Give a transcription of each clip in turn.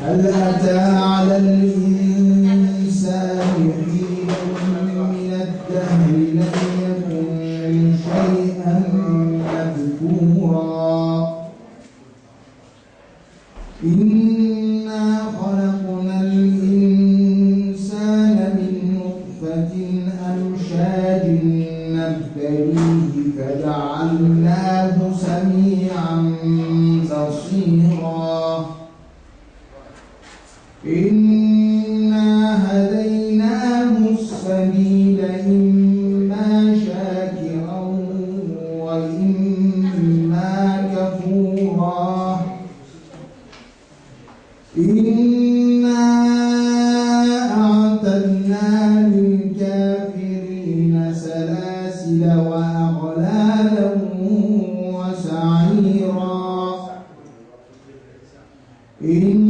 هل أتى على الإنسان حين من الدهر لم يكن شيئا مذكورا إنا خلقنا الإنسان من نطفة أمشاج نبتليه فجعلناه سميعا بصيرا إنا هديناه السبيل إما شاكرا وإما كفورا إنا أعتدنا للكافرين سلاسل وأغلالا وسعيرا إن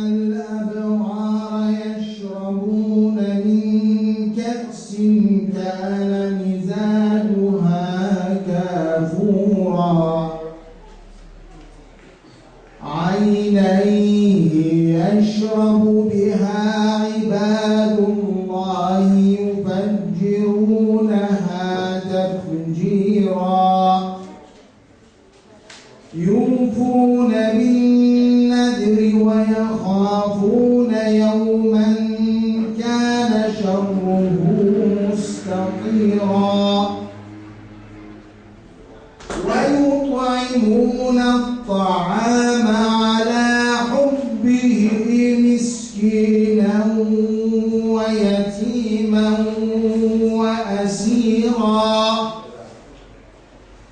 الأبرار يشربون من كأس كان مزاجها كافورا عينا يشرب بها عباد الله يفجرونها تفجيرا يوفون بالنذر ويخافون يوما كان شره مستطيرا ويطعمون الطعام على حبه مسكينا ويتيما وأسيرا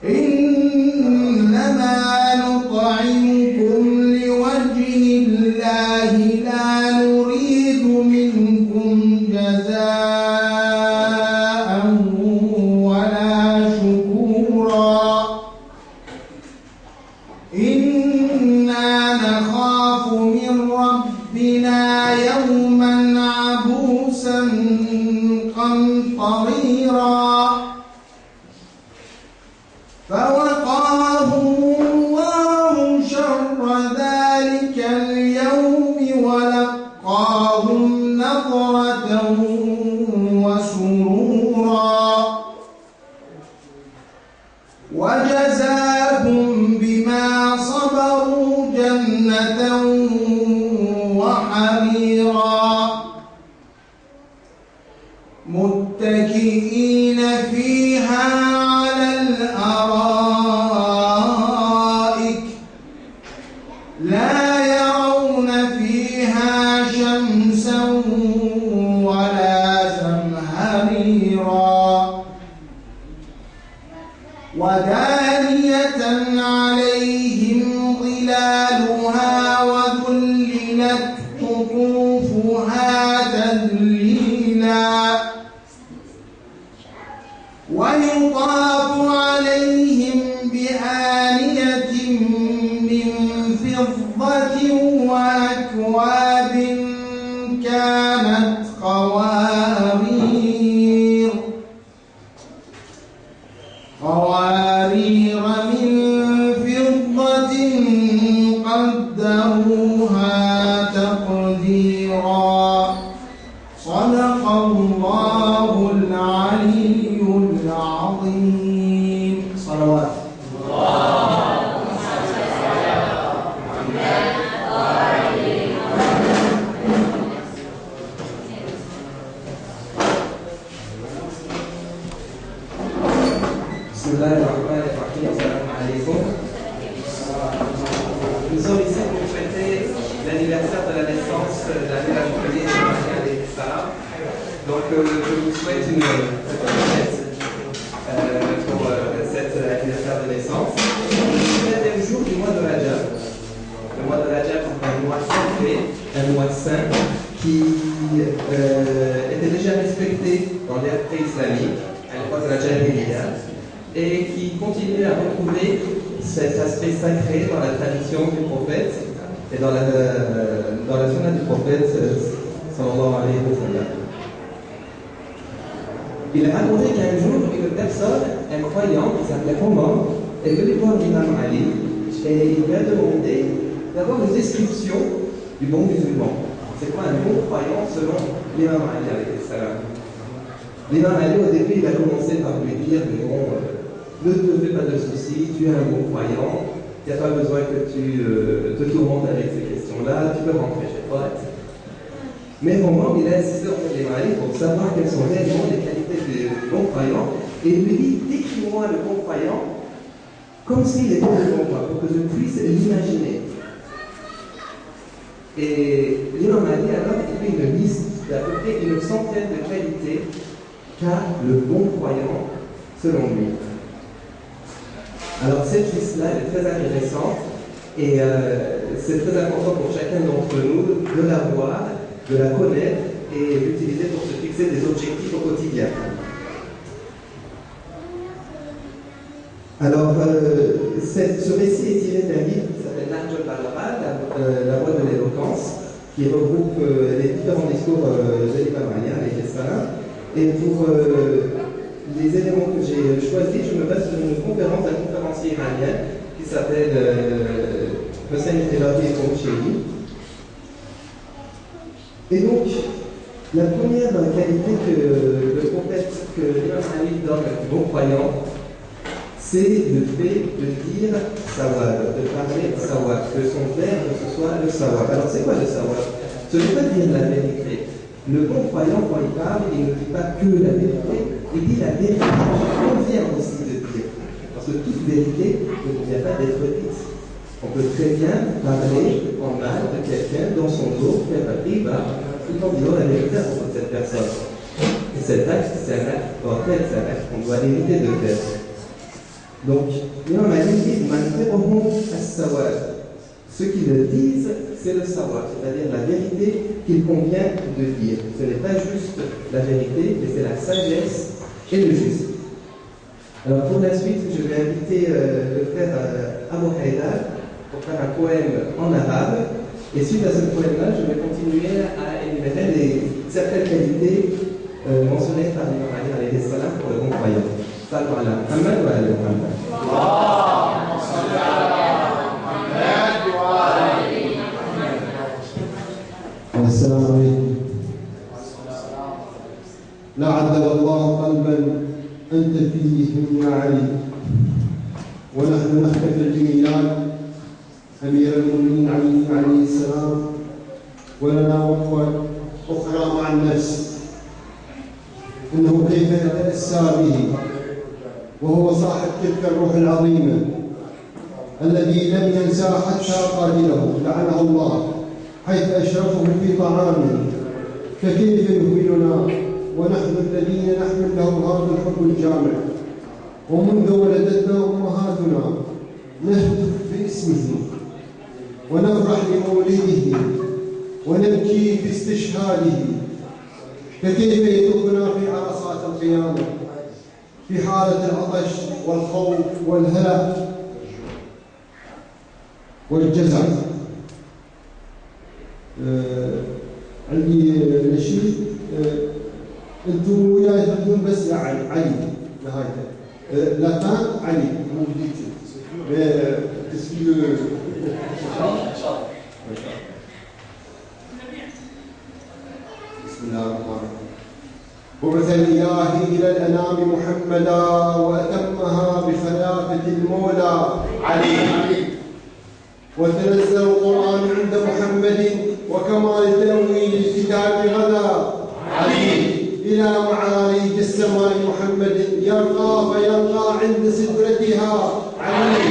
إنما نطعمكم لوجه الله لا نريد منكم جزاء ولا شكورا إنا نخاف من ربنا يوما عبوسا قمطريرا فوقاهم الله شر ذلك اليوم ولقاهم نضرة وسرورا وجزاهم بما صبروا جنة وحريرا متكئين فيها على الأرائك لا يرون فيها شمسا ولا زمهريرا ودانية عليهم ظلالها وذللت قطوفها تذليلا ويطاف عليهم بآنية من فضة وأكواب كانت قوارير من فضة قدروها تقديرا صدق الله العلي العظيم صلوات بسم الله الرحمن الرحيم. Assalamu alaikum. Nous sommes ici pour fêter l'anniversaire de la naissance de la nouvelle employée de Maria alayhi salam. Donc je vous souhaite une bonne fête pour cet anniversaire de naissance. C'est le 7e jour du mois de Rajab. Le mois de Rajab est un mois sacré, un mois saint qui était déjà respecté dans l'ère islamique, à l'époque de la Jahiliya, et qui continue à retrouver cet aspect sacré dans la tradition du prophète et dans la sunna du prophète sallallahu alayhi wa sallam. Il a raconté qu'un jour, une personne, un croyant qui s'appelait Omar, est venu voir l'imam Ali et il lui a demandé d'avoir une description du bon musulman. C'est quoi un bon croyant selon l'imam Ali alayhi salam? L'imam Ali, au début, il a commencé par lui dire, mais bon, ne te fais pas de soucis, tu es un bon croyant, il n'y a pas besoin que tu te tourmentes avec ces questions-là, tu peux rentrer chez toi, etc. Mais au moment où il a insisté auprès de l'imam Ali pour savoir quelles sont réellement les qualités du bon croyant, et il lui dit, décris-moi le bon croyant comme s'il était devant moi, pour que je puisse l'imaginer. Et l'imam Ali alors écrit une liste d'à peu près une centaine de qualités qu'a le bon croyant selon lui. Alors cette liste-là est très intéressante et c'est très important pour chacun d'entre nous de la voir, de la connaître et d'utiliser pour se fixer des objectifs au quotidien. Alors, ce récit est tiré d'un livre qui s'appelle Nahj al-Balagha, la voie de l'éloquence, qui regroupe les différents discours de l'imam Ali alayhi salam. Et pour les éléments que j'ai choisis, je me base sur une conférence d'un conférencier iranien qui s'appelle Hossein Hilabi Khomcheni. Et donc, la première qualité que le prophète, que l'imam Ali donne au bon croyant, c'est le fait de dire sawab, de parler sawab, que son verbe ce soit le sawab. Alors c'est quoi le sawab? Ce n'est pas dire la vérité. Le bon croyant, quand il parle, il ne dit pas que la vérité, il dit la vérité qui convient aussi de dire. Parce que toute vérité ne convient pas d'être dite. On peut très bien parler en mal de quelqu'un dans son dos, faire un riba, tout en disant la vérité à propos de cette personne. Et cet acte, c'est un acte mortel, c'est un acte qu'on doit éviter de faire. Donc, l'imam Ali dit ceux qui le disent, c'est le savoir, c'est-à-dire la vérité qu'il convient de dire. Ce n'est pas juste la vérité, mais c'est la sagesse et le juste. Alors, pour la suite, je vais inviter le frère Abu Haïdar pour faire un poème en arabe. Et suite à ce poème-là, je vais continuer à énumérer certaines qualités mentionnées par l'imam Ali alayhi salam pour le bon croyant. Sallu ala Muhammad wa ala Muhammad. Allahumma salli ala Muhammad wa ala Muhammad. السلام عليكم. لا عذب الله قلبا أنت فيه يا علي، ونحن نحتفل بميلاد أمير المؤمنين علي عليه السلام، ولنا وقفة أخرى مع النفس، إنه كيف نتأسى به، وهو صاحب تلك الروح العظيمة الذي لم ينسى حتى قاتله لعنه الله، حيث أشرفه في طعامه، فكيف يهملنا ونحن الذين نحمل له هذا الحب الجامع، ومنذ ولدتنا أمهاتنا نهتف باسمه ونفرح بمولده ونبكي في استشهاده، فكيف يتركنا في عرصات القيامة في حالة العطش والخوف والهلع والجزع. عندي نشيد، انتم وياي تردون بس يا علي نهايته، لا كان علي مو بديتي بسم الله الرحمن الرحيم. بعث الإله إلى الأنام محمدا وأتمها بخلافة المولى علي، وتنزل القرآن عند محمد وكمال تأويل الكتاب غدا علي، إلى معالي السماء محمد يرقى فيرقى عند سدرتها علي،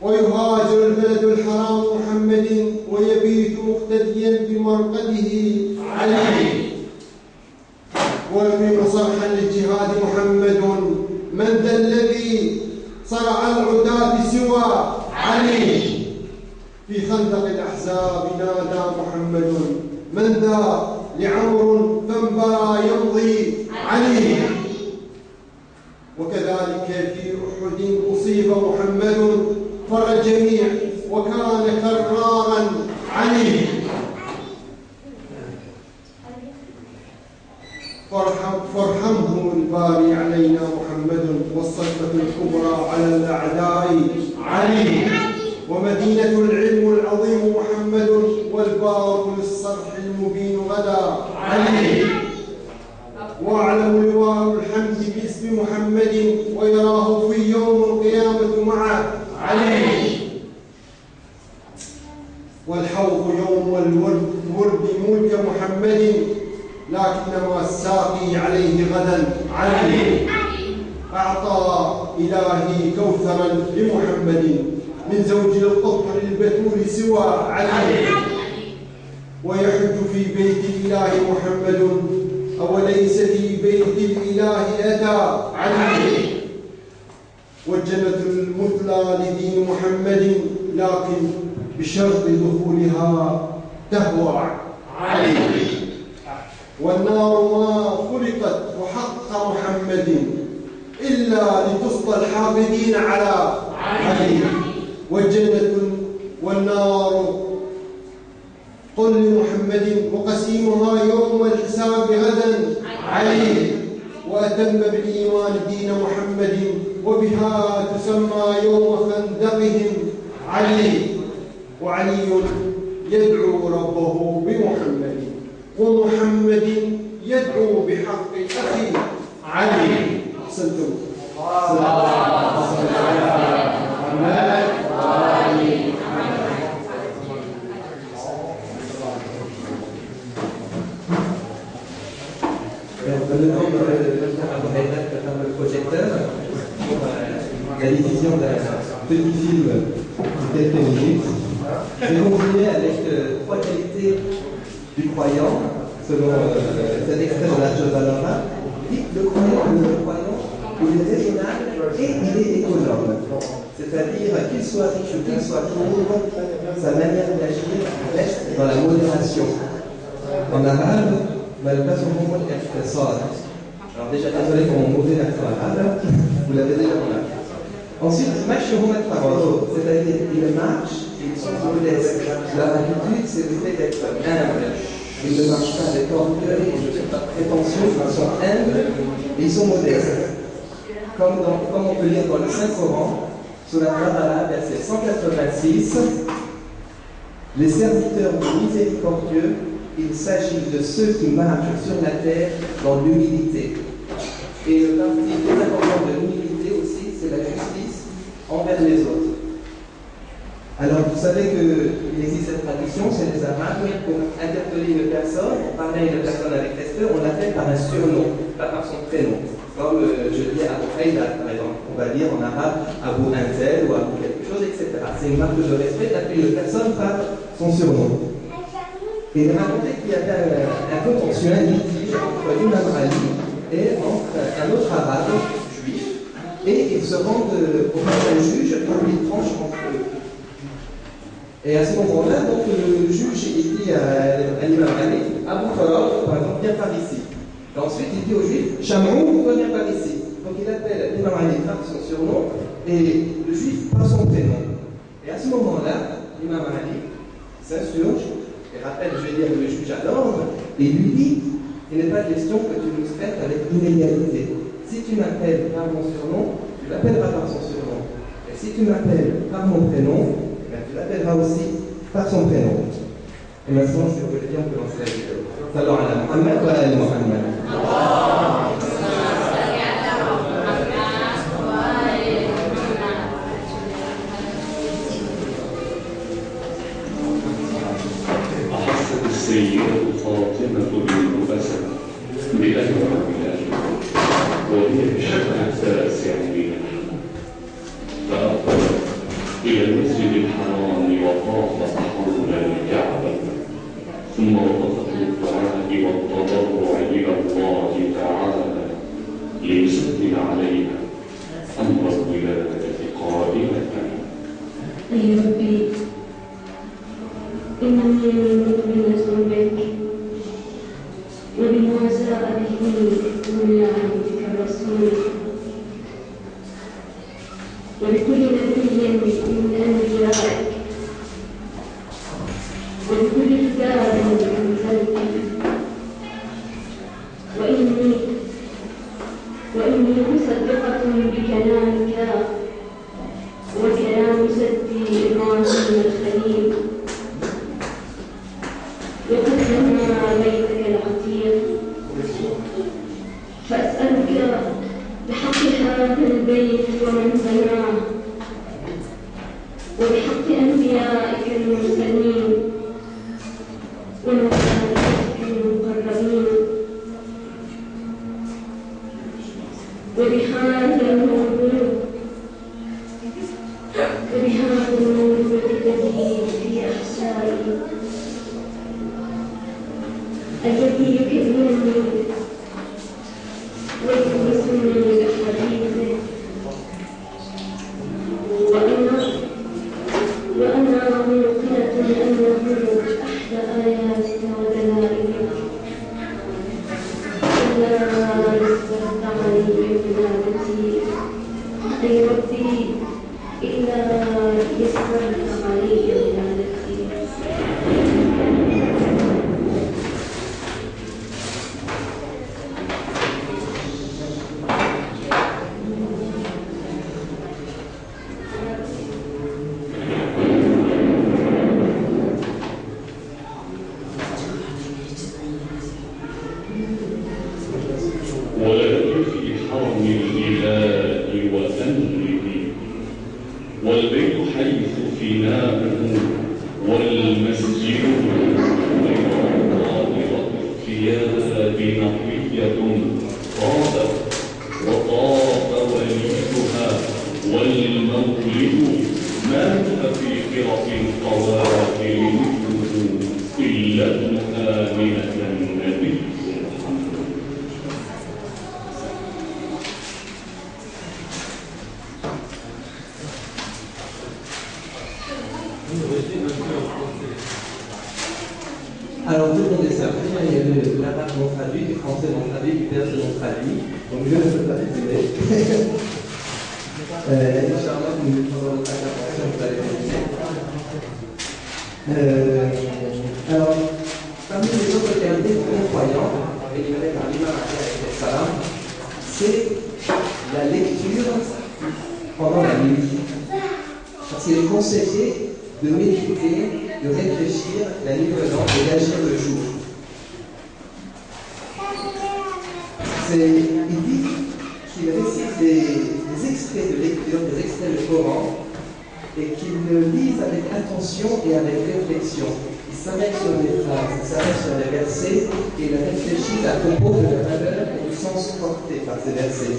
ويهاجر البلد الحرام محمد ويبيت مقتديا بمرقده علي، ويقيم صرحا للجهاد محمد، من ذا الذي صرع العداة سوى علي، في خندق الأحزاب نادى محمد، من ذا لعمر فانبرى يمضي علي، وكذلك في أحد أصيب محمد فر الجميع وكان كرارا علي، فارحمه الباري علينا محمد، والصدمة الكبرى على الأعداء علي، ومدينة العلم العظيم محمد والبار للصرح المبين غدا علي. واعلم لواء الحمد باسم محمد ويراه في يوم القيامة مع علي. والحوض يوم الورد ملك محمد لكنما الساقي عليه غدا علي. أعطى إلهي كوثرا لمحمد من زوج القطر البتول سوى علي. ويحج في بيت الإله محمد أوليس في بيت الإله أتى علي. والجنة المثلى لدين محمد لكن بشرط دخولها تهوى علي. والنار ما خلقت وحق محمد إلا لتسقى الحاقدين على علي. والجنة والنار قل لمحمد وقسيمها يوم الحساب غدا علي. وأتم بالإيمان دين محمد وبها تسمى يوم خندقهم علي. وعلي يدعو ربه بمحمد ومحمد يدعو بحق أخي علي. أحسنتم. Maintenant, le projecteur pour la diffusion d'un petit film de quelques minutes. Je vais continuer avec trois qualités du croyant, selon cet extrait de la Jovalora. Le croyant, il est raisonnable et il est économe. C'est-à-dire qu'il soit riche ou qu'il soit pauvre, sa manière d'agir reste dans la modération. En arabe, malgré son mot الاقتصاد. Alors déjà, désolé pour mon mauvais accent arabe, vous l'avez déjà remarqué. Ensuite, c'est-à-dire qu'ils marchent et ils sont modestes. Leur habitude, c'est le fait d'être humble. Ils ne marchent pas avec orgueil, ils ne sont pas prétentieux, ils sont humbles et ils sont modestes. Comme on peut lire dans le Saint-Coran, sur la Qur'an, verset 186, les serviteurs miséricordieux, il s'agit de ceux qui marchent sur la terre dans l'humilité. Et le parti très important de l'humilité aussi, c'est la justice envers les autres. Alors, vous savez qu'il existe cette tradition chez les Arabes, pour interpeller une personne, pour parler à une personne avec respect, on l'appelle par un surnom, pas par son prénom. Comme je dis Abu Haïda, par exemple, on va dire en arabe Abu Intel ou Abu quelque chose, etc. C'est une marque de respect d'appeler une personne par son surnom. Et il racontait qu'il y avait un contentieux, un litige entre Imam Ali et entre un autre arabe juif, et ils se rendent auprès d'un juge pour lui tranche entre eux. Et à ce moment-là, donc, le juge il dit à l'imam Ali, Abu Farad, par exemple, viens par ici. Et ensuite, il dit au juif, Chamrou, viens par ici. Donc il appelle l'imam Ali par son surnom et le juif par son prénom. Et à ce moment-là, l'imam Ali s'insurge et rappelle, je vais dire, le juge à l'ordre, et lui dit, il n'est pas question que tu nous traites avec inégalité. Si tu m'appelles par mon surnom, tu l'appelleras par son surnom. Et si tu m'appelles par mon prénom, tu l'appelleras aussi par son prénom. Et maintenant, si vous voulez bien, on peut lancer la vidéo. Salam ala Muhammad wa ala Muhammad. السيدة فاطمة بنت أسد بأنها ولاده وهي في الشهر التاسع منها فأقبلت إلى المسجد الحرام وطافت حول الكعبة ثم وقفت بالدعاء والتضرع إلى الله تعالى ليسهل عليها أمر الولادة قائلة أي ربي إنني مؤمنة بك وبما جاء به من عبدك الرسول وبكل نبي من أنبيائك وبكل كتاب أنزلته وإني مصدقة بكلامك وكلام جدي إبراهيم وبحق أنبيائك المرسلين وملائكتك المقربين وبهذا المولود الذي في أحشائي الذي يكلمني ويلبسني بحديثه وأنا موقنة أنه أحد آياتك ودلائلك إلا يسرت علي ولادتي أي ربي إلا يسرت علي ولادتي ولك في حرم الإله وأمره والبيت حيث فناؤه والمسجد غير طاهرة الثياب نقية طابت وطاف وليها والمولد مات في فرق القوافل مثله إلا ابن آمنة النبي محمد. Alors tout le monde est certain, il y a l'arabe non traduit, du français non traduit, du perse non traduit, donc je ne peux pas résumer. Inch'Allah, nous nous prendrons notre intervention, vous allez résumer. Alors, parmi les autres qualités de non-croyants, énumérées par l'imam alayhi salam, c'est la lecture pendant la nuit. Parce qu'il est conseillé de méditer, de réfléchir la nuit venant et d'agir le jour. Il dit qu'il récite des extraits de lecture, des extraits du Coran, et qu'il le lise avec attention et avec réflexion. Il s'arrête sur les phrases, il s'arrête sur les versets, et il réfléchit à propos de la valeur et du sens porté par ces versets.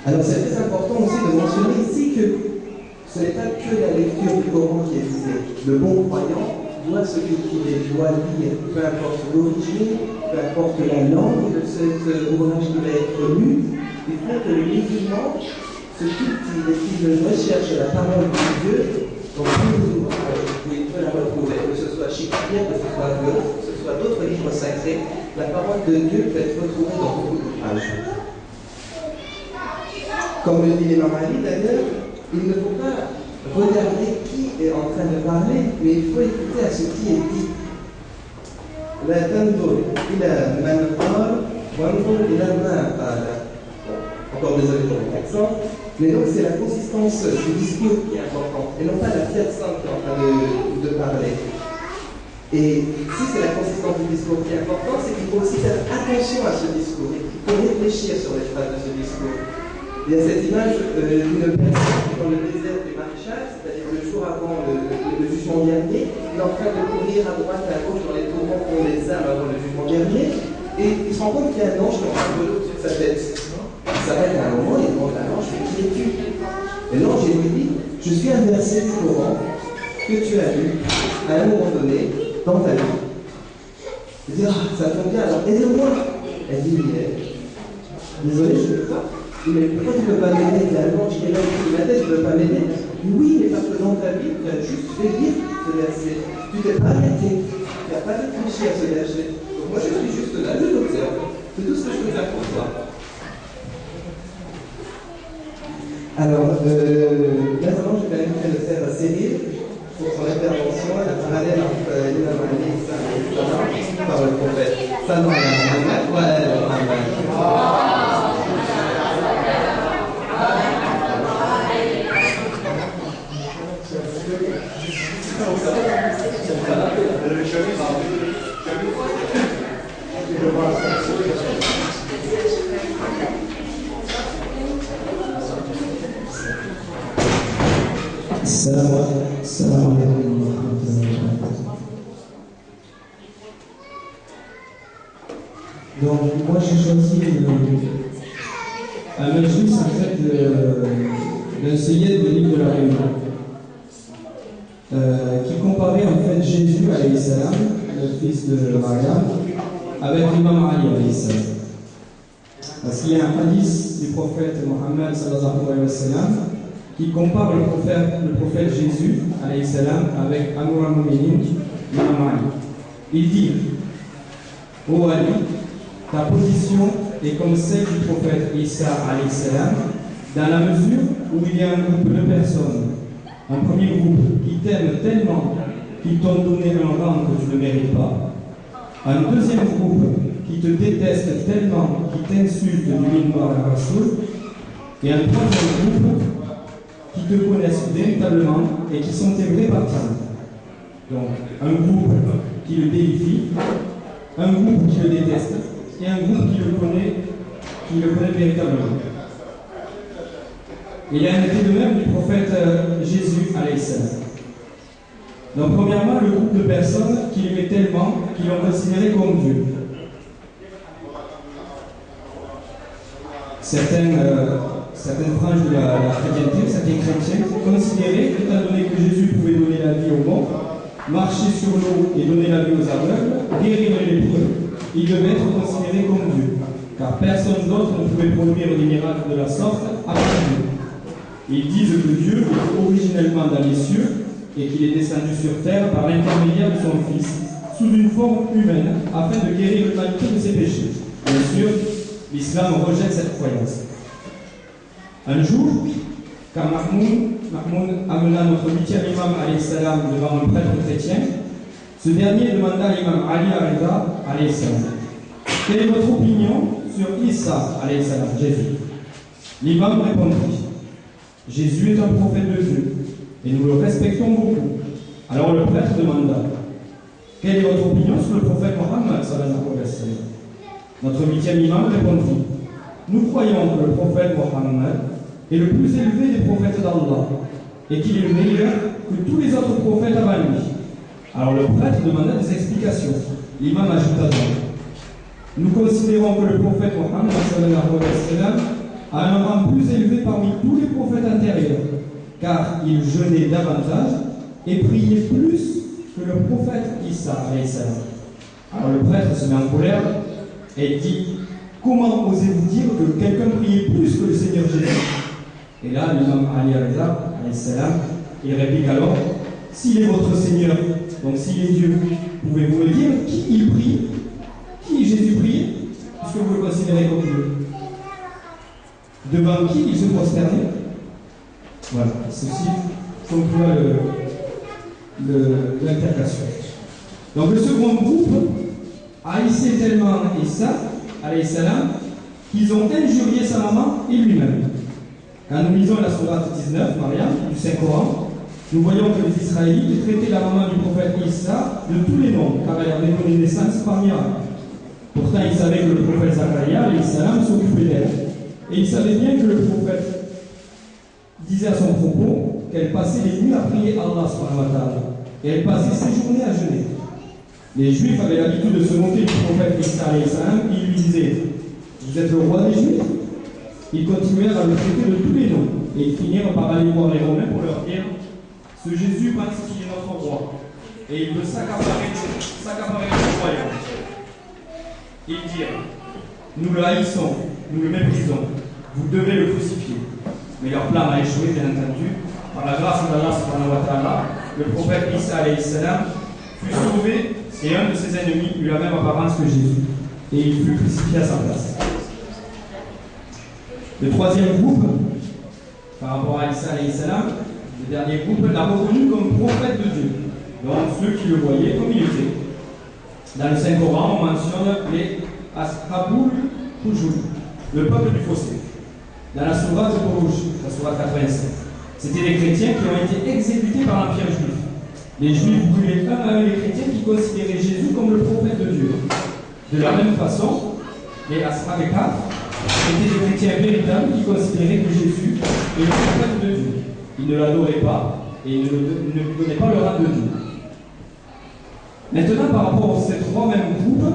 Alors c'est très important aussi de mentionner ici que ce n'est pas que la lecture du Coran qui est visée. Le bon croyant doit se cultiver, doit lire, peu importe l'origine, peu importe la langue de cet ouvrage qui va être lu. Il faut que le musulman se cultive et qu'il recherche la parole de Dieu dans tous les ouvrages où il peut la retrouver, que ce soit Shakespeare, que ce soit Goethe, que ce soit d'autres livres sacrés. La parole de Dieu peut être retrouvée dans beaucoup d'ouvrages. Comme le dit l'imam Ali d'ailleurs, il ne faut pas regarder qui est en train de parler, mais il faut écouter à ce qui est dit. La tanzur ila man qala wanzur ila ma qala. Encore désolé pour l'accent, mais donc c'est la consistance du discours qui est importante, et non pas la personne qui est en train de parler. Et si c'est la consistance du discours qui est importante, c'est qu'il faut aussi faire attention à ce discours, et qu'il faut réfléchir sur les phrases de ce discours. Il y a cette image d'une personne qui est dans le désert du maréchal, c'est-à-dire le jour avant le jugement dernier, il est en train de courir à droite, à gauche dans les tourments qu'on les âmes avant le jugement dernier, et il se rend compte qu'il y a un ange qui est en train de voler au-dessus de sa tête. Il s'arrête à un moment, il demande à l'ange, mais qui es-tu? Et l'ange lui dit, je suis un verset du Coran que tu as lu à un moment donné dans ta vie. Il dit, ah, ça tombe bien, alors aide-moi. Elle dit, désolé, je ne peux pas. Mais pourquoi tu ne peux pas m'aider? Il y a un ange qui est là au-dessus de ma tête, tu ne peux pas m'aider? Oui, mais parce que dans ta vie, tu as juste fait lire ce verset. Tu t'es pas arrêté. Tu n'as pas réfléchi à ce verset. Donc moi, je suis juste là, je t'observe. C'est tout ce que je peux faire pour toi. Alors, maintenant, je vais inviter le frère Cyril pour son intervention à la parallèle entre l'imam Ali et par le prophète. Salam alaikum Muhammad wa ala Muhammad. السلام عليكم ورحمة الله وبركاته. Donc moi j'ai choisi un majlis en fait d'un Sayyid de l'île de la Réunion qui comparait en fait Jésus alayhi salam, le fils de Mariam, avec l'imam Ali alayhi salam. Parce qu'il y a un hadith du prophète Mohammed sallallahu alayhi wa sallam qui compare le prophète Jésus alayhi salam avec Amir al-Mu'minin, l'imam Ali. Il dit: Ô Ali, ta position est comme celle du prophète Isa alayhi salam, dans la mesure où il y a un groupe de personnes, un premier groupe qui t'aiment tellement qu'ils t'ont donné un rang que tu ne mérites pas, un deuxième groupe qui te déteste tellement qu'ils t'insultent du minbar al-Rasoul, et un troisième groupe qui te connaissent véritablement et qui sont tes vrais partisans. Donc, un groupe qui le déifie, un groupe qui le déteste, et un groupe qui le connaît véritablement. Il y a un été de même du prophète Jésus alayhi salam. Donc, premièrement, le groupe de personnes qui l'aimaient tellement qu'ils l'ont considéré comme Dieu. Certaines franges de la chrétienté, certains chrétiens considéraient, étant donné que Jésus pouvait donner la vie aux morts, marcher sur l'eau et donner la vie aux aveugles, guérir les lépreux, il devait être considéré comme Dieu, car personne d'autre ne pouvait produire des miracles de la sorte à part Dieu. Ils disent que Dieu est originellement dans les cieux et qu'il est descendu sur terre par l'intermédiaire de son Fils, sous une forme humaine, afin de guérir l'humanité de ses péchés. Bien sûr, l'islam rejette cette croyance. Un jour, quand Mahmoud amena notre 8e imam alayhi salam devant un prêtre chrétien, ce dernier demanda à l'imam Ali Arida alayhi salam: quelle est votre opinion sur Isa alayhi salam, Jésus? L'imam répondit: Jésus est un prophète de Dieu et nous le respectons beaucoup. Alors le prêtre demanda: quelle est votre opinion sur le prophète Mohammed sallallahu alayhi wa sallam? Notre 8e imam répondit: nous croyons que le prophète Mohammed est le plus élevé des prophètes d'Allah et qu'il est meilleur que tous les autres prophètes avant lui. Alors le prêtre demanda des explications. L'imam ajouta donc: nous considérons que le prophète Mohammed sallallahu alayhi wa sallam a un rang plus élevé parmi tous les prophètes antérieurs, car il jeûnait davantage et priait plus que le prophète Isa alayhi salam. Alors le prêtre se met en colère et dit: comment osez-vous dire que quelqu'un priait plus que le Seigneur Jésus? Et là, l'imam Ali Arida alayhi salam, il réplique alors: s'il est votre Seigneur, donc s'il est Dieu, pouvez-vous me dire qui il prie, qui Jésus priait, puisque vous le considérez comme Dieu? Devant qui il se prosternait? Voilà, ceci conclut l'interprétation. Donc le second groupe haïssait tellement Isa alayhi salam qu'ils ont injurié sa maman et lui-même. Quand nous lisons la sourate 19, Mariam, du Saint-Coran, nous voyons que les Israélites traitaient la maman du prophète Isa de tous les noms, car elle avait donné naissance par miracle. Pourtant, ils savaient que le prophète Zacharia alayhi salam s'occupait d'elle. Et ils savaient bien que le prophète disait à son propos qu'elle passait les nuits à prier Allah subhanahu wa ta'ala. Et elle passait ses journées à jeûner. Les Juifs avaient l'habitude de se moquer du prophète Isa alayhi salam. Ils lui disaient: vous êtes le roi des Juifs? Ils continuèrent à le traiter de tous les noms. Et ils finirent par aller voir les Romains pour leur dire: ce Jésus pense qu'il est notre roi. Et il veut s'accaparer notre royaume. Ils dirent: nous le haïssons, nous le méprisons, vous devez le crucifier. Mais leur plan a échoué, bien entendu. Par la grâce d'Allah subhanahu wa ta'ala, le prophète Isa alayhi salam fut sauvé et un de ses ennemis eut la même apparence que Jésus. Et il fut crucifié à sa place. Le troisième groupe, par rapport à Isa alayhi salam, le dernier groupe l'a reconnu comme prophète de Dieu. Donc ceux qui le voyaient comme il était. Dans le Saint-Coran, on mentionne les Ashabul Hujur, le peuple du fossé. Dans la sourate de Buruj, la sourate 87, c'était les chrétiens qui ont été exécutés par l'Empire juif. Les Juifs brûlaient un à un les chrétiens qui considéraient Jésus comme le prophète de Dieu. De la même façon, les Ashab étaient des chrétiens véritables qui considéraient que Jésus est le prophète de Dieu. Ils ne l'adoraient pas, et ils ne lui donnaient pas le rang de Dieu. Maintenant, par rapport à ces trois mêmes groupes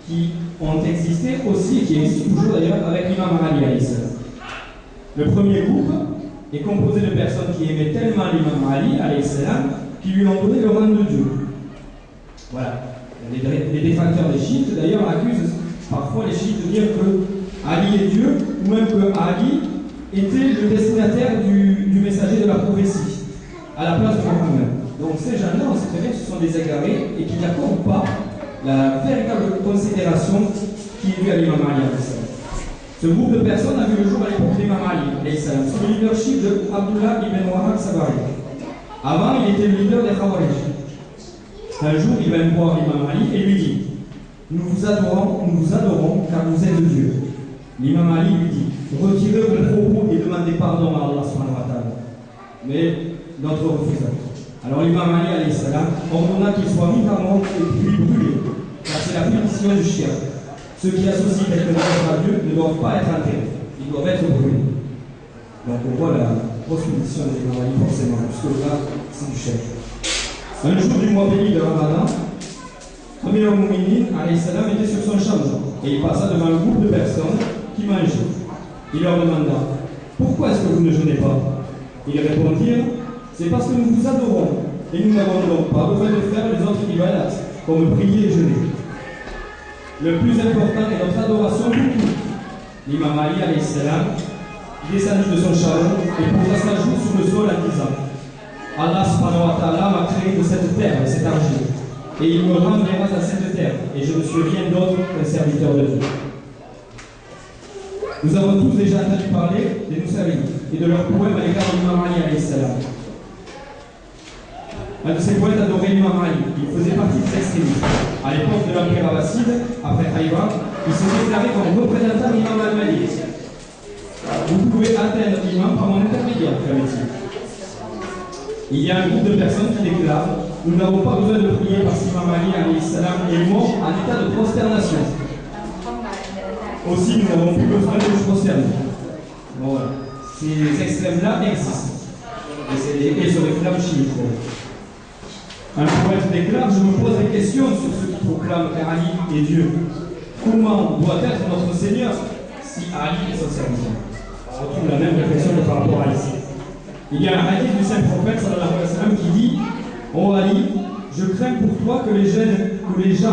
qui ont existé aussi, et qui existent toujours d'ailleurs avec l'imam Ali alayhi salam. Le premier groupe est composé de personnes qui aimaient tellement l'imam Ali alayhi salam qui lui ont donné le rang de Dieu. Voilà. Les détracteurs des chiites d'ailleurs accusent parfois les chiites de dire que Ali est Dieu, ou même que Ali était le destinataire du messager de la prophétie, à la place de Mohammed. Donc ces gens-là, on sait très bien que ce sont des égarés et qui n'accordent pas la véritable considération qui est due à l'imam Ali alayhi salam. Ce groupe de personnes a vu le jour à l'époque de l'imam Ali alayhi salam, sous le leadership de Abdullah ibn Wahab Sabari. Avant, il était le leader des Khawarij. Un jour, il va voir l'imam Ali et lui dit: nous vous adorons car vous êtes Dieu. L'imam Ali lui dit: retirez vos propos et demandez pardon à Allah subhanahu wa ta'ala. Mais notre refusa. Alors l'imam Ali alayhi salam ordonna qu'il soit mis à mort et puis brûlé, car c'est la punition du chien. Ceux qui associent quelqu'un d'autre à Dieu ne doivent pas être enterrés, ils doivent être brûlés. Donc on voit la grosse punition de l'imam Ali forcément, puisque là c'est du chien. Un jour du mois béni de Ramadan, Amir al-Mu'minin alayhi salam était sur son champ et il passa devant un groupe de personnes qui mangeaient. Il leur demanda: pourquoi est-ce que vous ne jeûnez pas? Ils répondirent: c'est parce que nous vous adorons et nous n'avons donc pas besoin de faire les autres ibadats, comme prier et jeûner. Le plus important est notre adoration pour tout. L'imam Ali alayhi salam descendit de son chariot et posa sa joue sur le sol en disant: Allah subhanahu wa ta'ala m'a créé de cette terre, de cette argile, et il me renverra à cette terre, et je ne suis rien d'autre qu'un serviteur de Dieu. Nous avons tous déjà entendu parler des Nusayri et de leur poème à l'égard de l'imam Ali alayhi salam. Un de ces poètes adorait l'imam Ali, il faisait partie des extrémistes. À l'époque de l'Empire abbasside, après Haïba, il se déclarait comme représentant de l'imam al-Mahdi. Vous pouvez atteindre l'imam par mon intermédiaire, clame-t-il. Il y a un groupe de personnes qui déclarent: nous n'avons pas besoin de prier parce qu'Imam Ali alayhi salam est mort en état de prosternation. Aussi, nous n'avons plus besoin de nous prosterner. Bon, voilà. Ces extrêmes-là existent. Et sur les flammes chiites. Un poète déclare: je me pose des questions sur ceux qui proclament qu'Ali est Dieu. Comment doit être notre Seigneur si Ali est son serviteur? On retrouve la même réflexion par rapport à ici. Il y a un hadith du Saint-Prophète sallallahu alayhi wa sallam qui dit: ô Ali, je crains pour toi que les gens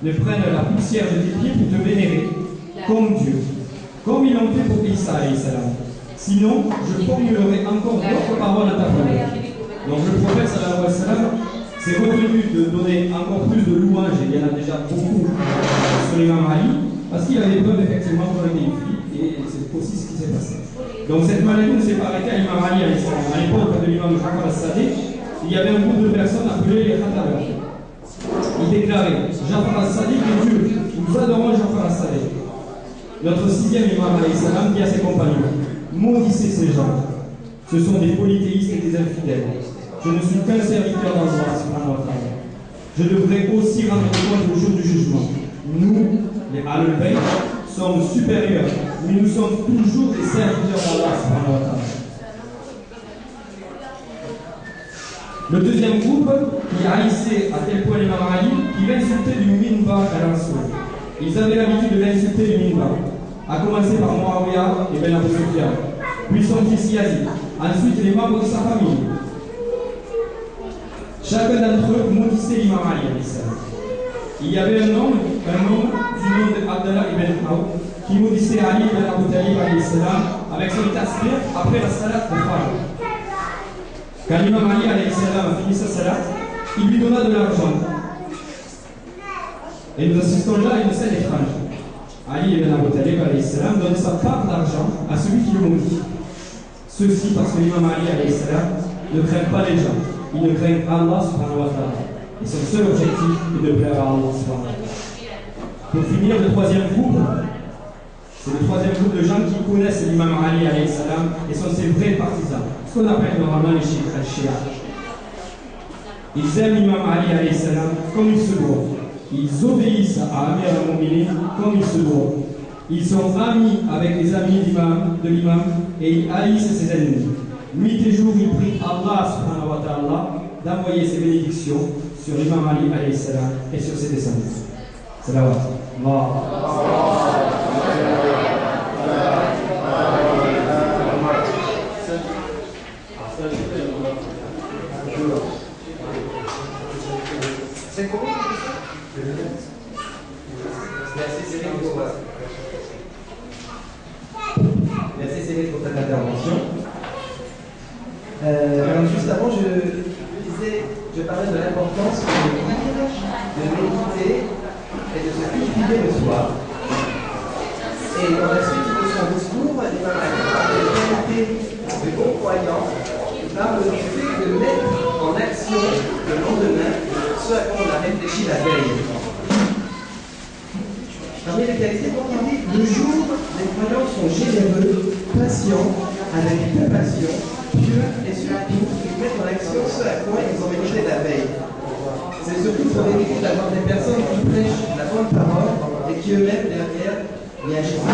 ne prennent la poussière de tes pieds pour te vénérer comme Dieu, comme ils l'ont fait pour Isa alayhi salam. Sinon, je formulerai encore d'autres paroles à ta faveur. Donc le prophète sallallahu alayhi wa sallam s'est retenu de donner encore plus de louanges, et il y en a déjà beaucoup sur l'imam Ali, parce qu'il avait preuve effectivement qu'on était une fille, et c'est aussi ce qui s'est passé. Donc cette maladie ne s'est pas arrêtée à l'imam Ali alayhi salam. À l'époque de l'imam Ja'far al-Sadiq, il y avait un groupe de personnes appelées les Khatabas. Ils déclaraient: Ja'far al-Sadiq est Dieu, nous adorons Ja'far al-Sadiq. Notre sixième imam alayhi salam dit à ses compagnons: maudissez ces gens, ce sont des polythéistes et des infidèles. Je ne suis qu'un serviteur d'Allah subhanahu wa ta'ala. Je devrais aussi rendre compte au jour du jugement. Nous, les Ahlul-Bayt, sommes supérieurs, mais nous sommes toujours des serviteurs d'Allah subhanahu wa ta'ala. Le deuxième groupe qui haïssait à tel point l'imam Ali qu'il insultait du minbar à l'Ansour. Ils avaient l'habitude de l'insulter du minbar, à commencer par Muawiyah et Ben Abu Sufyan, puis son fils Yazid, ensuite les membres de sa famille. Chacun d'entre eux maudissait l'imam Ali alayhi salam. Il y avait un homme du nom d'Abdallah ibn Awf qui maudissait Ali ibn Abu Talib alayhi salam avec son tasbih après la salat de Fajr. Quand l'imam Ali alayhi salam a fini sa salat, il lui donna de l'argent. Et nous assistons là à une scène étrange. Ali ibn Abu Talib alayhi salam donne sa part d'argent à celui qui le maudit. Ceci parce que l'imam Ali alayhi salam ne craint pas les gens. Il ne craint Allah subhanahu wa ta'ala. Et son seul objectif est de plaire à Allah subhanahu wa ta'ala. Pour finir, le troisième groupe, c'est le troisième groupe de gens qui connaissent l'imam Ali alayhi salam et sont ses vrais partisans. Ce qu'on appelle normalement les chiites al-Shia. Ils aiment l'imam Ali alayhi salam comme il se doit. Ils obéissent à Amir al-Mu'minin comme il se doit. Ils sont amis avec les amis de l'imam et ils haïssent ses ennemis. Nuit et jour, il prie Allah subhanahu wa ta'ala d'envoyer ses bénédictions sur Imam Ali alayhi salam et sur ses descendants. Salawat. C'est comment? Merci Céline pour cette intervention. Alors juste avant, je parlais de l'importance de lire, de méditer et de se cultiver le soir. Et dans la suite de son discours, l'imam Ali parle des qualités de bons croyants, il parle du fait de mettre en action le lendemain ce à quoi on a réfléchi la veille. Parmi les qualités, donc, il dit le jour, les croyants sont généreux, patients, avec compassion, pieux et surtout, ils mettent en action ce à quoi ils ont médité la veille. C'est surtout pour éviter d'avoir des personnes qui prêchent la bonne parole et qui eux-mêmes derrière y agissent.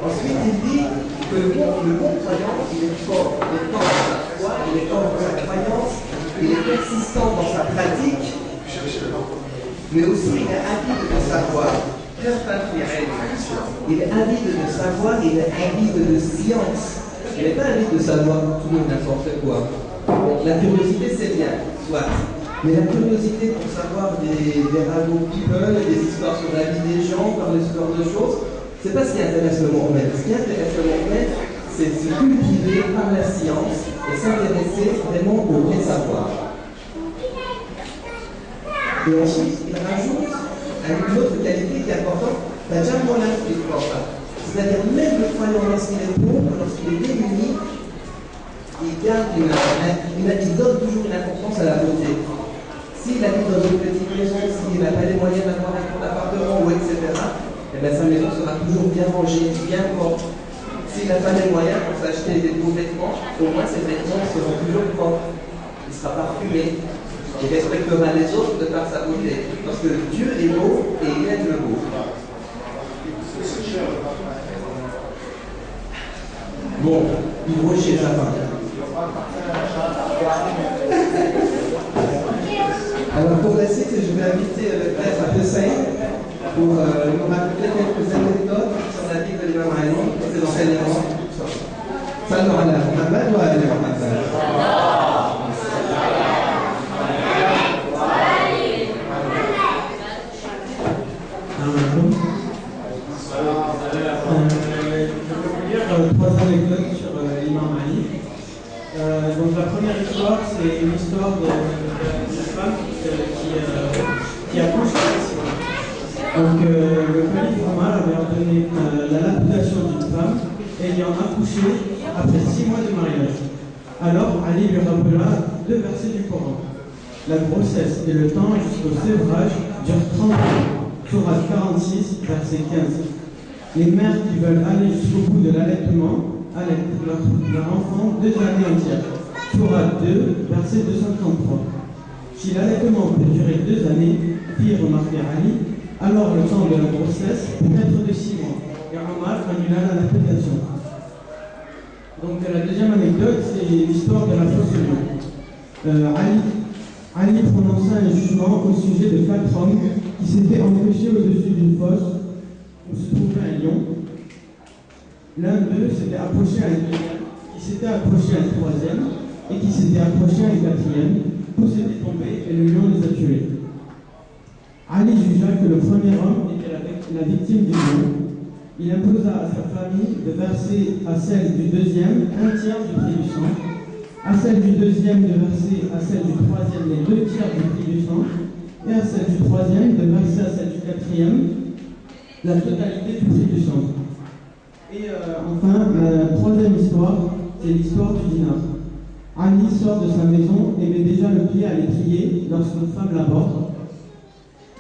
Ensuite, il dit que le bon croyant, il est fort, il est fort dans sa foi, il est fort dans sa croyance, il est persistant dans sa pratique, mais aussi il est avide de savoir. Il est avide de savoir, il est avide de science. Il n'est pas avide de savoir tout n'importe quoi. Bon, la curiosité c'est bien, soit. Mais la curiosité pour savoir des ragots people, des histoires sur la vie des gens, parler ce genre de choses, c'est pas ce qui intéresse le Mohamed. Ce qui intéresse le Mohamed, c'est se cultiver par la science et s'intéresser vraiment au vrai savoir. Et ensuite, il rajoute une autre qualité qui est importante, la jammola qui est importante. C'est-à-dire, même le croyant, lorsqu'il est pauvre, lorsqu'il est démuni, il donne toujours une importance à la beauté. S'il habite dans une petite maison, s'il n'a pas les moyens d'avoir un grand appartement, ou etc., eh bien, sa maison sera toujours bien rangée, bien propre. S'il n'a pas les moyens pour s'acheter des beaux vêtements, au moins ses vêtements seront toujours propres. Il sera parfumé. Il respectera les autres de par sa beauté. Parce que Dieu est beau et il aime le beau. Bon, il vaut chez sa femme. Alors pour la suite, je vais inviter le frère Hussein pour nous raconter quelques anecdotes sur la vie de l'imam Ali et ses enseignements. Salut ala Muhammad wa ala Muhammad. Trois anecdotes sur l'imam Ali. Donc la première histoire, c'est une histoire d'une femme qui accouche à Messina. Donc le calife Omar avait ordonné la lapidation d'une femme ayant accouché après 6 mois de mariage. Alors Ali lui rappela 2 versets du Coran. La grossesse et le temps jusqu'au sévrage durent 30 ans. Sourate 46, verset 15. Les mères qui veulent aller jusqu'au bout de l'allaitement allaitent leur enfant 2 années entières. Sourate 2, verset 233. Si l'allaitement peut durer 2 années, fit remarquer Ali, alors le temps de la grossesse peut être de 6 mois. Et Omar annula la lapidation. Donc la deuxième anecdote, c'est l'histoire de la fosse de lion. Ali prononça un jugement au sujet de 4 hommes qui s'étaient empêchés au-dessus d'une fosse où se trouvait un lion. L'un d'eux s'était approché à un deuxième, qui s'était approché à un troisième, et qui s'était approché à un quatrième. Tous étaient tombés et le lion les a tués. Ali jugea que le premier homme était la victime du lion. Il imposa à sa famille de verser à celle du deuxième 1 tiers du prix du sang, à celle du deuxième de verser à celle du troisième les 2 tiers du prix du sang, et à celle du troisième de verser à celle du quatrième la totalité du prix du sang. Et enfin, la troisième histoire, c'est l'histoire du dinar. Ali sort de sa maison et met déjà le pied à l'étrier lorsqu'une femme l'aborde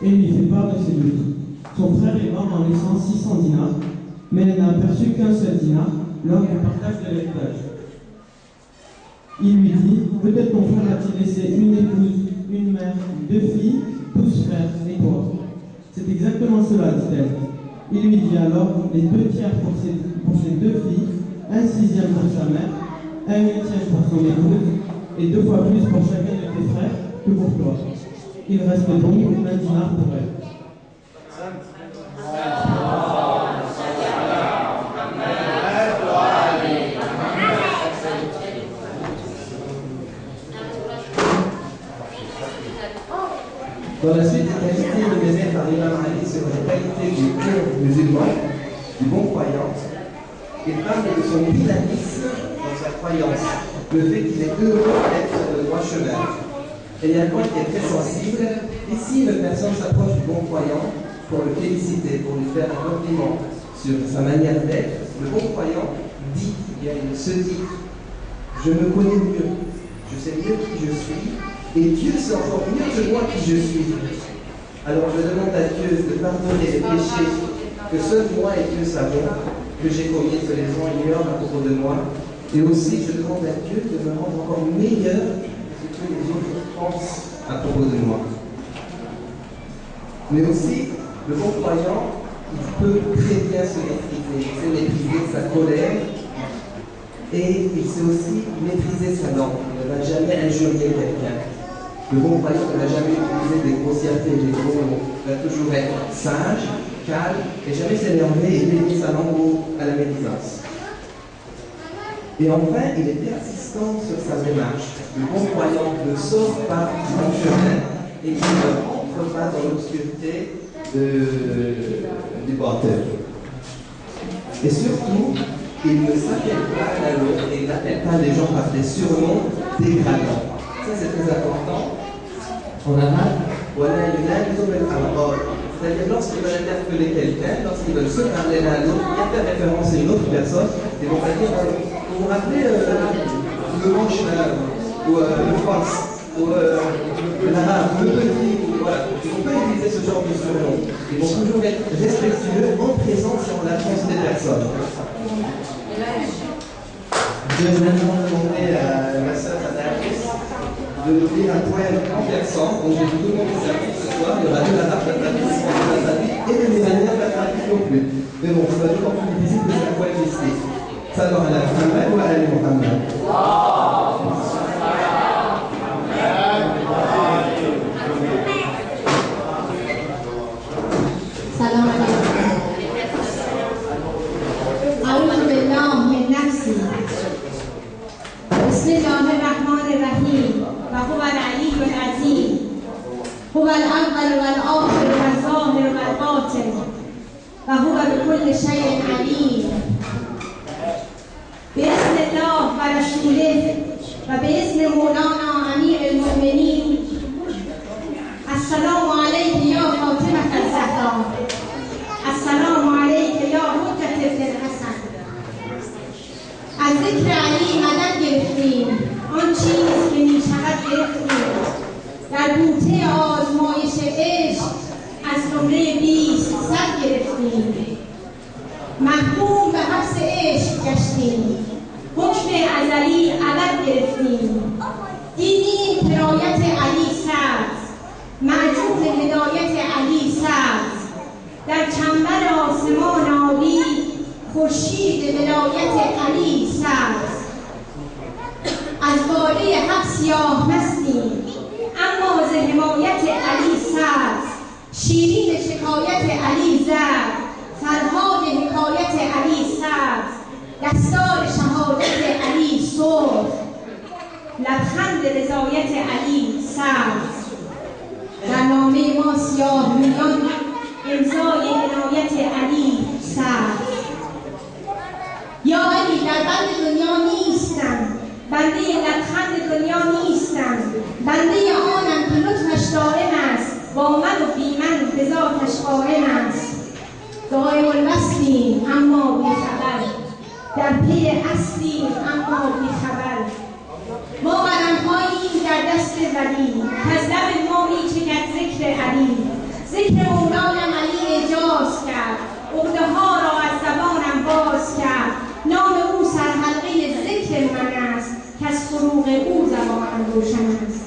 et lui fait part de ses doutes. Son frère est mort en laissant 600 dinars, mais elle n'a aperçu qu'un seul dinar lors du partage de l'héritage. Il lui dit, peut-être mon frère a-t-il laissé une épouse, une mère, 2 filles, 12 frères et toi. C'est exactement cela, dit-elle. Il lui dit alors les 2 tiers pour ses 2 filles 1/6 pour sa mère, 1/8 pour son épouse, et 2 fois plus pour chacun de tes frères que pour toi. Il reste donc 1 dinar pour elle. Dans la suite des qualités énumérées par l'imam Ali sur les qualités du bon musulman, du bon croyant, il parle de son dynamisme dans sa croyance, le fait qu'il est heureux d'être sur le droit chemin. Et il y a un point qui est très sensible. Ici, une personne s'approche du bon croyant pour le féliciter, pour lui faire un compliment sur sa manière d'être. Le bon croyant dit, il se dit, je me connais mieux, je sais mieux qui je suis, et Dieu sait encore mieux que moi qui je suis. Alors je demande à Dieu de pardonner les péchés que seul moi et Dieu savons, que j'ai commis, que les gens ignorent à propos de moi. Et aussi je demande à Dieu de me rendre encore meilleur que ce que les autres pensent à propos de moi. Mais aussi, le bon croyant, il peut très bien se maîtriser. Il sait maîtriser sa colère et il sait aussi maîtriser sa langue. Il ne va jamais injurier quelqu'un. Le bon croyant ne va jamais utiliser des grossièretés, des gros mots. Il va toujours être sage, calme et jamais s'énerver et dédier sa langue à la médisance. Et enfin, il est persistant sur sa démarche. Le bon croyant ne sort pas du bon chemin et il ne rentre pas dans l'obscurité du bâtiment. Et surtout, il ne s'appelle pas à l'autre et il n'appelle pas les gens par des surnoms dégradants. Ça, c'est très important. En arabe, c'est-à-dire lorsqu'ils veulent interpeller quelqu'un, lorsqu'ils veulent se parler l'un à l'autre, il y a fait référence à une autre personne, ils vont pas dire vous vous rappelez le manche ou le France ou l'arabe, le petit, voilà. Ils vont pas utiliser ce genre de surnom. Ils vont toujours être respectueux en présence et en l'absence des personnes. Je vais maintenant demander à ma sœur Anaïs de nous lire un poème en persan. Donc j'ai tout le monde qui s'applique ce soir. Il y aura de l'arabe, de la traduction, de la traduction et des iraniens de la traduction non plus. Mais bon, ça va être encore plus difficile que c'est un poème ici. Salam ala Muhammad wa ala Muhammad. Salam alaikum. أعوذ بالله من نفسي. بسم الله الرحمن الرحيم. وهو العلي العظيم. هو الأول والآخر والظاهر والباطن. وهو بكل شيء عليم. بإذن الله ورسوله وبإذن مولانا أمير المؤمنين. السلام عليك يا فاطمة الزهراء. السلام عليك يا حجة ابن الحسن. از ذکر علی مدد گرفتیم، آن چیز که می شود گرفتیم. در بوته آزمایش عشق از نمره 20 صد گرفتیم. محکوم به حبس عشق گشتیم، حکم ازلی ابد گرفتیم. دیدیم هدایت علی سبز، معجون هدایت علی سبز. در چنبر آسمان آبی خورشید ولایت علی سبز. از باده حق سیاه مستیم، اما ز حمایت علی سبز. شیرین شکایت علی زرد، فرهاد حکایت علی سبز. دستار شهادت علی سرخ، لبخند رضایت علی سبز. در نامه ما سیاه رویان امضای عنایت علی سبز. یا علی در بند دنیا نیستم، بنده لبخند دنیا نیستم. بنده آنم که لطفش دائم است، با من و بی من به ذاتش قائم است. دائم الوصلیم اما بی خبر، در پی اصلیم اما بی خبر. ما قدم‌هاییم در دست ولی، کز لب ما می‌چکد ذکر علی. ذکر مولایم علی اعجاز کرد، عقده‌ها را از زبانم باز کرد. نام او سرحلقه ذکر من است، کز فروغ او زبانم روشن است.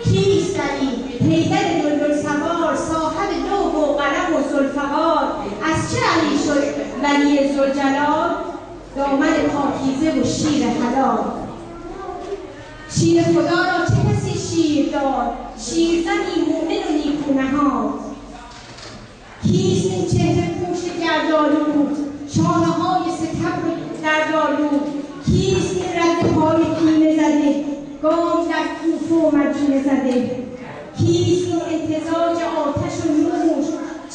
کیست علی؟ پیکر بلبل سوار، صاحب لوح و قلم و ذوالفقار. از چه علی شد ولی ذوالجلال؟ دامن پاکیزه و شیر حلال. شیر خدا را چه کسی شیر داد؟ شیرزنی مومن و نیکونهاد. کیست این چهره پوش گردآلود، شانه‌های ستبر دردآلود؟ کیست این ردپای پینه زده، گام در کوفه و مدینه زده؟ کیست این امتزاج آتش و نور،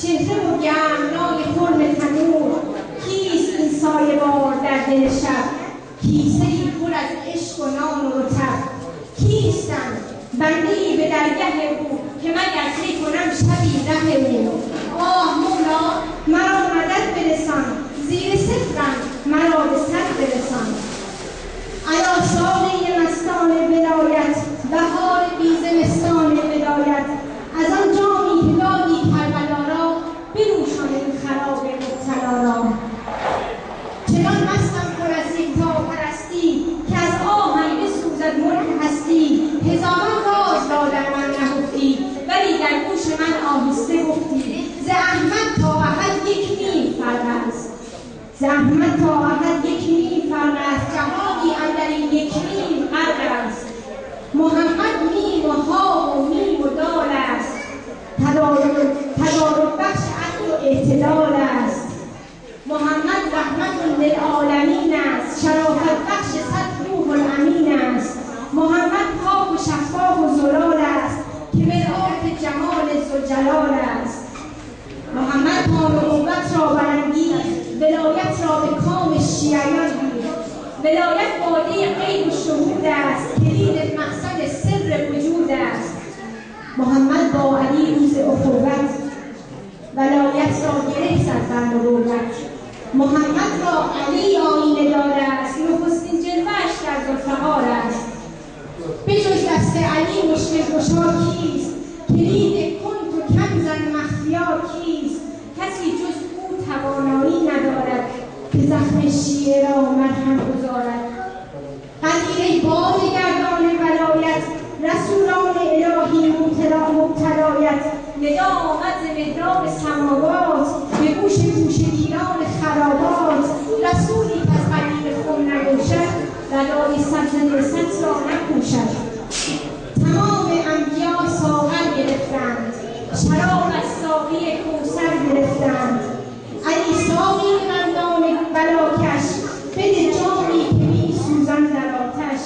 چهره و گرمنای خرم تنور؟ کیست این سایه‌بار در دل شب، کیسه‌ای پر از عشق و نان و رطب؟ کیستم بنده‌ای به درگه او، که مگر طی کنم شبی ره او؟ آه مولا مرا مدد برسان، زیر صفرم مرا به صد برسان. ایا ساقی مستان ولایت، بهار بی زمستان ولایت، از آن جامی که دادی کربلا را، بنوشان این خراب مبتلا را. چنان مستم پر از یکتاپرستی، که از آهن بسوزد ملک هستی. هزاران راز را در من نهفتی، ولی در گوش من آهسته گفتی. ز احمد تا احد یک میم فرق است، ز احمد تا احد یک میم فرق است. جهانی اندر این یک میم غرق است. محمد میم و ها و میم و دال است، تدارک بخش عقل و اعتدال است. محمد رحمت للعالمین است، شرافت بخش صد روح الامین است. محمد پاک و شفاف و زلال است، که مرآت جمال ذوالجلال است. محمد تا نبوت را برانگیخت، ولایت را به کام شیعیان ریخت. ولایت باده غیب و شهود است، کلید مقصد سر وجود است. محمد با علی روز اخوت، ولایت را گره زد بر نبوت. محمد را علی آیینه دار است، نخستین جلوه‌اش در ذوالفقار است. بجز دست علی مشکل گشا کیست، کلید کنت و کنزا مخفیا کیست؟ کسی جز او توانایی ندارد، که زخم شیعه را مرهم گذارد. قدیر باد گردان ولایت، رسولان الهی مبتلایت. ندا آمد ز محراب سماوات، به گوش گوشگیران خرابات. رسولی که از قدیم خم نگوشد، ردای سبز نرست را نپوشد. تمام انبیا ساغر گرفتند، شراب از ساقی کوثر گرفتند. علی ساقی قندان بلاکش، بده جامی که می سوزان در آتش.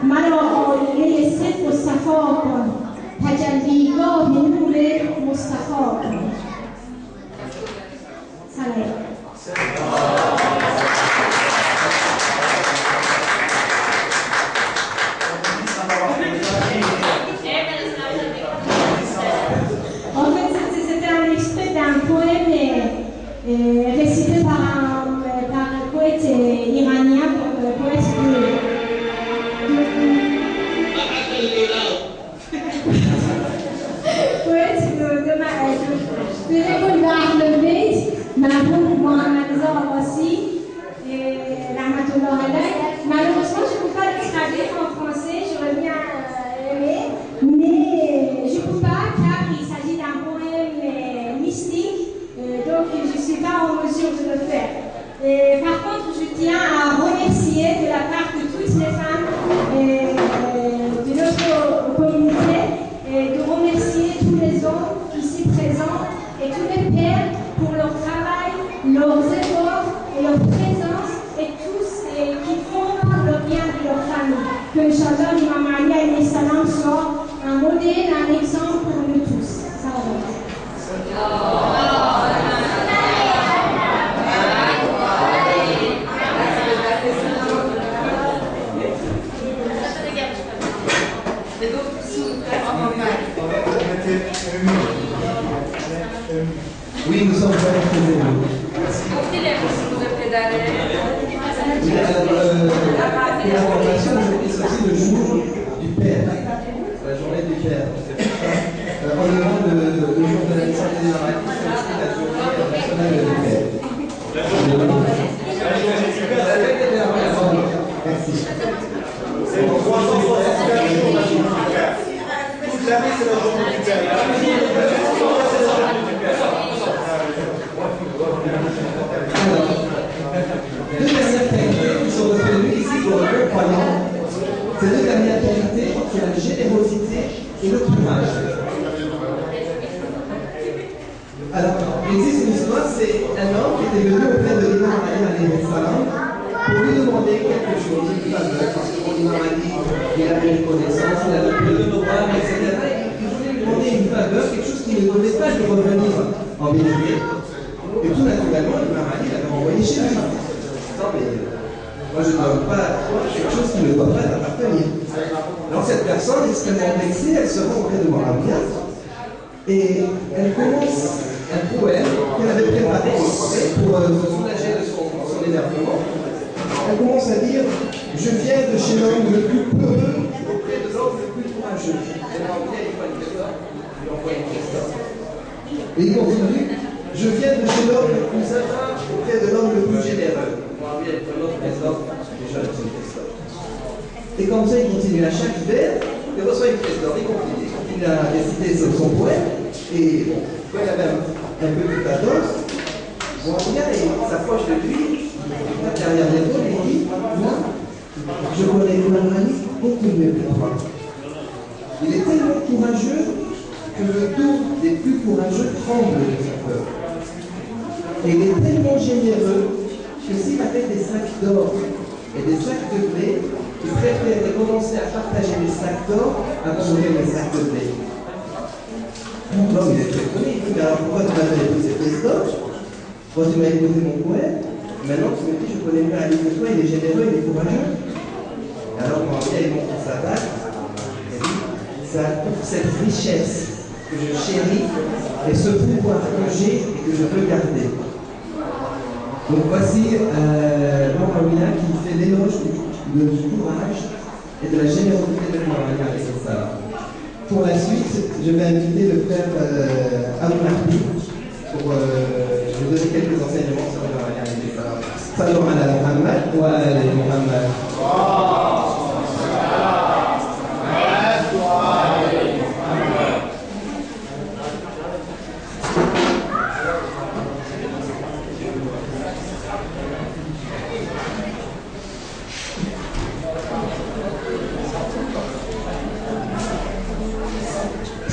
مرا آینه صدق و صفا کن، تجلیگاه نور مصطفی کن. سلام. Récité par un poète iranien, poète de l'école d'Ahl Bayt, Mahmoud Mohamed Reza Abbasi, Rahmatullah alayh. Malheureusement, je ne peux pas le traduire en français, j'aurais bien aimé, mais je ne peux pas car il s'agit d'un poème mystique. Donc je ne suis pas en mesure de le faire. Par contre, je tiens à remercier de la part de toutes les femmes de notre communauté, et de remercier tous les hommes ici présents et tous les pères pour leur travail, leurs efforts et leur présence, et tous qui font le bien de leur famille. Que Inch'Allah, l'imam Ali alayhi salam soit un modèle, un exemple pour nous tous. Ça va. Oui, nous sommes très émus. Pour l'information, aujourd'hui c'est aussi le jour du Père, la journée du Père. En levant le jour de la naissance des Arabes, c'est aussi la journée nationale du Père. Merci. C'est pour 364 jours la journée du Père. Toute l'année c'est la journée du Père. Deux dernières qui est la générosité et le courage. Alors, il existe une histoire, c'est un homme qui était venu auprès de l'imam Ali alayhi salam pour lui demander quelque chose, une faveur, parce que l'imam Ali, il avait une connaissance, il avait peu de droits, etc. Il voulait lui demander une faveur, quelque chose qui ne devait pas lui revenir en vérité. Et tout naturellement, l'imam Ali l'avait envoyé chez lui. Non, mais moi je ne donne pas quelque chose qui ne doit pas t'appartenir. Alors cette personne, extrêmement vexée, elle se rend auprès de Muawiyah et elle commence un poème qu'elle avait préparé pour se soulager de son énervement. Elle commence à dire: je viens de chez l'homme le plus peureux auprès de l'homme le plus courageux. Elle envoie une question. Et il continue: je viens de chez l'homme le plus avare auprès de l'homme le plus généreux. Et comme ça, il continue à chaque vers, il reçoit une pièce d'or, il continue à réciter son poème. Et bon, quand il avait un peu de pathos, il s'approche de lui, il tape derrière l'épaule et il dit: moi, je connais l'imam Ali beaucoup mieux que toi. Il est tellement courageux que le dos des plus courageux tremble de sa peur. Et il est tellement généreux que s'il avait des sacs d'or et des sacs de blé, il préférait commencer à partager les sacs d'or avant d'ouvrir les sacs de blé. L'homme, il est très connu, il dit: mais alors pourquoi tu m'as donné toutes ces pièces d'or? Quand tu m'as écouté mon poème, maintenant tu me dis: je connais mieux Ali que toi, il est généreux, il est courageux. Alors quand il montre sa bague, il dit: c'est pour cette richesse que je chéris et ce pouvoir que j'ai et que je veux garder. Donc voici Muawiyah qui fait l'éloge du courage et de la générosité de Muawiyah avec ça. Pour la suite, je vais inviter le frère Abu Mahdi pour vous donner quelques enseignements sur Muawiyah avec ça. Salam ala Muhammad wa ala Muhammad.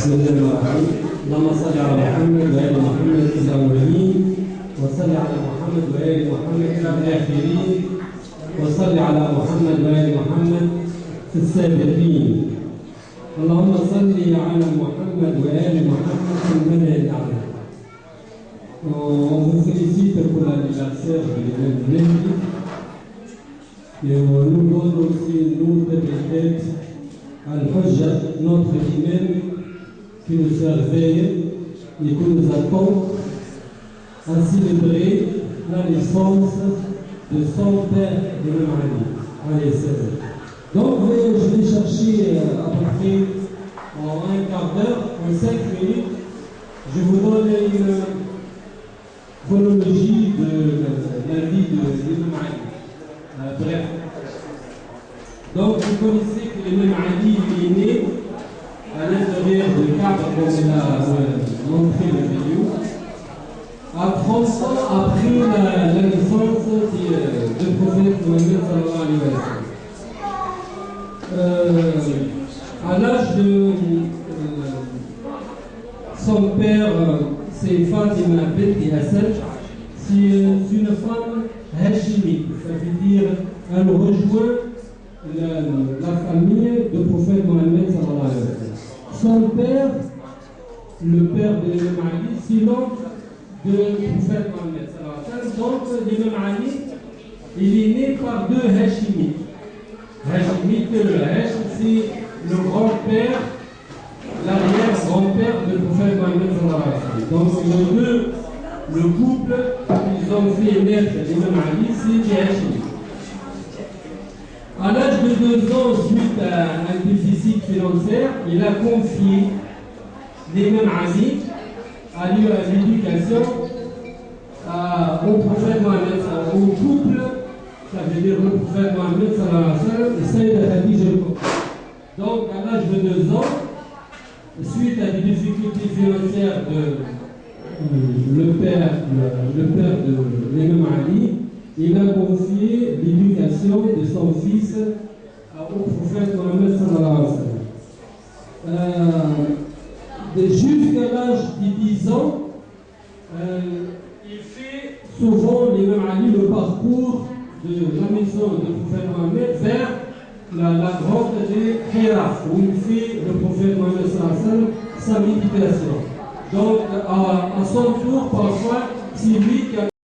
بسم الله الرحمن الرحيم. اللهم صل على محمد وآل محمد في الأولين، وصل على محمد وآل محمد في الآخرين، وصل على محمد وآل محمد في السابقين. اللهم صل على محمد وآل محمد في الملأ الأعلى. On vous félicite pour l'anniversaire de l'imam Mahdi et on nous donne aussi nous de peut-être Al-Hujja, notre imam qui nous surveille et qui nous attend à célébrer la naissance de son père, l'imam Ali. Donc je vais chercher à peu près en un quart d'heure, en 5 minutes, je vous donne une chronologie de la vie de l'imam Ali. Bref. Donc vous connaissez que l'imam Ali est né à l'intérieur de Kaaba, comme il a montré la vidéo, à 30 ans après la naissance du prophète Mohammed sallallahu alayhi wa sallam. À l'âge de son père, c'est Fatima bint Hassan, c'est une femme hachimite, ça veut dire elle rejoint la famille du prophète Mohammed sallallahu alayhi wa sallam. Son père, le père de l'imam Ali, c'est l'oncle du prophète Mohammed sallallahu alayhi wa sallam. Donc l'imam Ali, il est né par deux hachimites. Hachimite, le Hachim, c'est le grand-père, l'arrière-grand-père du prophète Mohammed sallallahu alayhi wa sallam. Donc les deux, le couple, ils ont fait naître l'imam Ali, c'est des hachimites. À l'âge de 2 ans, suite à un déficit financier, il a confié l'imam Ali à l'éducation au prophète Mohammed, au couple, ça veut dire le prophète Mohammed sallallahu alayhi wa sallam et Sayyida Khadija. Donc à l'âge de 2 ans, suite à des difficultés financières le père de l'imam Ali, il a confié l'éducation de son fils au prophète Mohammed sallallahu alayhi wa sallam. jusqu'à l'âge de 10 ans, il fait souvent l'imam Ali le parcours de la maison du prophète Mohammed vers la grotte de Hira, où il fait le prophète Mohammed sa méditation. Donc, à son tour, parfois, c'est lui qui a